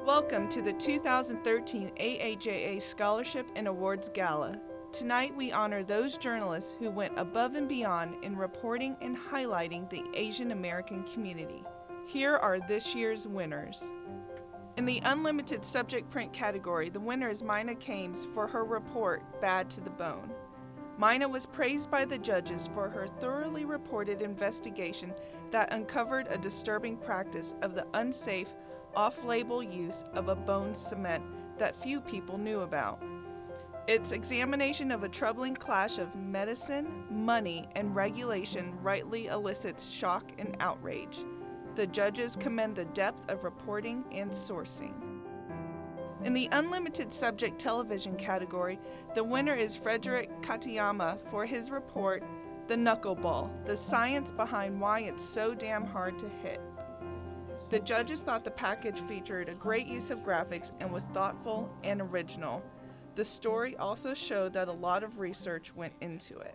Welcome to the 2013 AAJA Scholarship and Awards Gala. Tonight we honor those journalists who went above and beyond in reporting and highlighting the Asian American community. Here are this year's winners. In the unlimited subject print category, the winner is Mina for her report, Bad to the Bone. Mina was praised by the judges for her thoroughly reported investigation that uncovered a disturbing practice of the unsafe, off-label use of a bone cement that few people knew about. Its examination of a troubling clash of medicine, money, and regulation rightly elicits shock and outrage. The judges commend the depth of reporting and sourcing. In the unlimited subject television category, the winner is Frederick Katayama for his report, The Knuckleball, the science behind why it's so damn hard to hit. The judges thought the package featured a great use of graphics and was thoughtful and original. The story also showed that a lot of research went into it.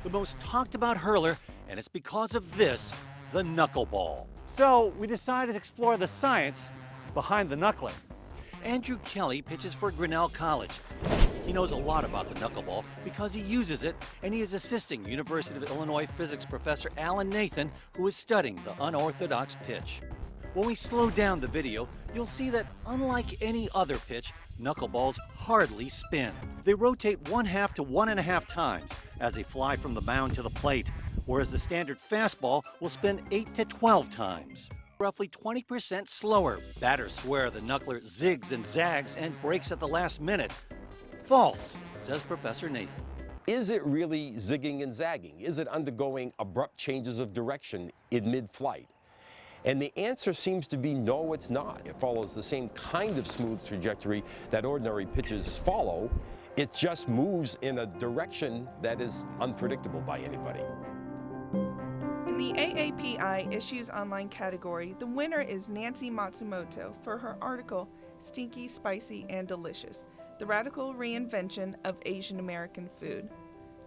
The most talked about hurler, and it's because of this, the knuckleball. So we decided to explore the science behind the knuckling. Andrew Kelly pitches for Grinnell College. He knows a lot about the knuckleball because he uses it, and he is assisting University of Illinois physics professor Alan Nathan, who is studying the unorthodox pitch. When we slow down the video, you'll see that unlike any other pitch, knuckleballs hardly spin. They rotate 1/2 to 1.5 times as they fly from the mound to the plate, whereas the standard fastball will spin 8 to 12 times. Roughly 20% slower. Batters swear the knuckler zigs and zags and breaks at the last minute. False, says Professor Nathan. Is it really zigging and zagging? Is it undergoing abrupt changes of direction in mid-flight? And the answer seems to be no, it's not. It follows the same kind of smooth trajectory that ordinary pitches follow. It just moves in a direction that is unpredictable by anybody. In the AAPI Issues Online category, the winner is Nancy Matsumoto for her article, Stinky, Spicy, and Delicious, the radical reinvention of Asian American food.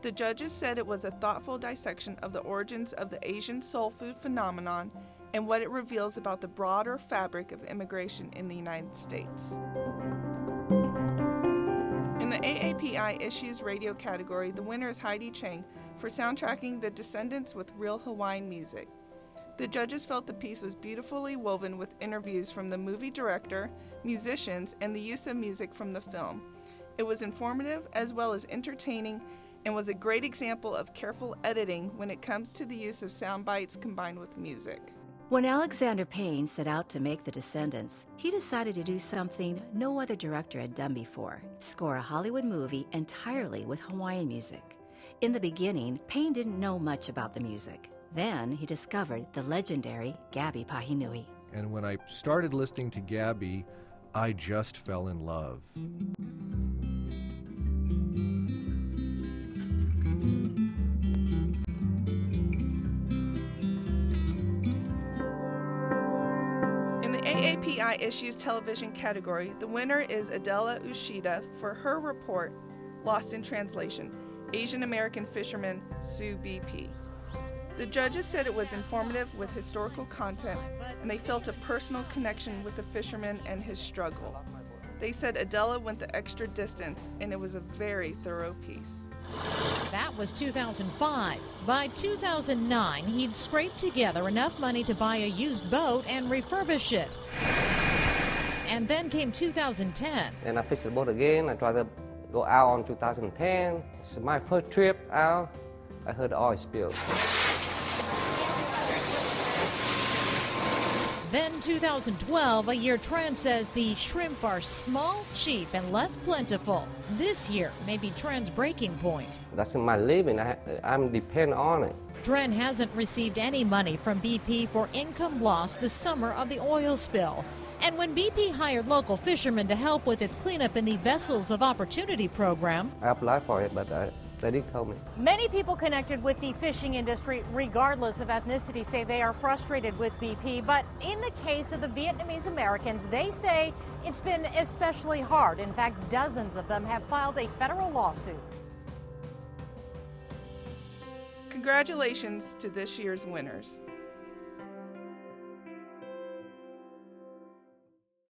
The judges said it was a thoughtful dissection of the origins of the Asian soul food phenomenon and what it reveals about the broader fabric of immigration in the United States. In the AAPI Issues Radio category, the winner is Heidi Chang for soundtracking The Descendants with real Hawaiian music. The judges felt the piece was beautifully woven with interviews from the movie director, musicians, and the use of music from the film. It was informative as well as entertaining and was a great example of careful editing when it comes to the use of sound bites combined with music. When Alexander Payne set out to make The Descendants, he decided to do something no other director had done before, score a Hollywood movie entirely with Hawaiian music. In the beginning, Payne didn't know much about the music. Then he discovered the legendary Gabi Pahinui. And when I started listening to Gabi, I just fell in love. AAPI Issues Television category, the winner is Adela Uchida for her report, Lost in Translation, Asian American Fisherman Sue BP. The judges said it was informative with historical content, and they felt a personal connection with the fisherman and his struggle. They said Adela went the extra distance, and it was a very thorough piece. That was 2005. By 2009, he'd scraped together enough money to buy a used boat and refurbish it. And then came 2010. And I fished the boat again. I tried to go out on 2010. It's my first trip out. I heard the oil spill. Then 2012, a year Trend says the shrimp are small, cheap, and less plentiful. This year may be Trend's breaking point. That's my living. I'm dependent on it. Trend hasn't received any money from BP for income lost the summer of the oil spill. And when BP hired local fishermen to help with its cleanup in the Vessels of Opportunity program, I applied for it, but they didn't tell me. Many people connected with the fishing industry, regardless of ethnicity, say they are frustrated with BP. But in the case of the Vietnamese Americans, they say it's been especially hard. In fact, dozens of them have filed a federal lawsuit. Congratulations to this year's winners.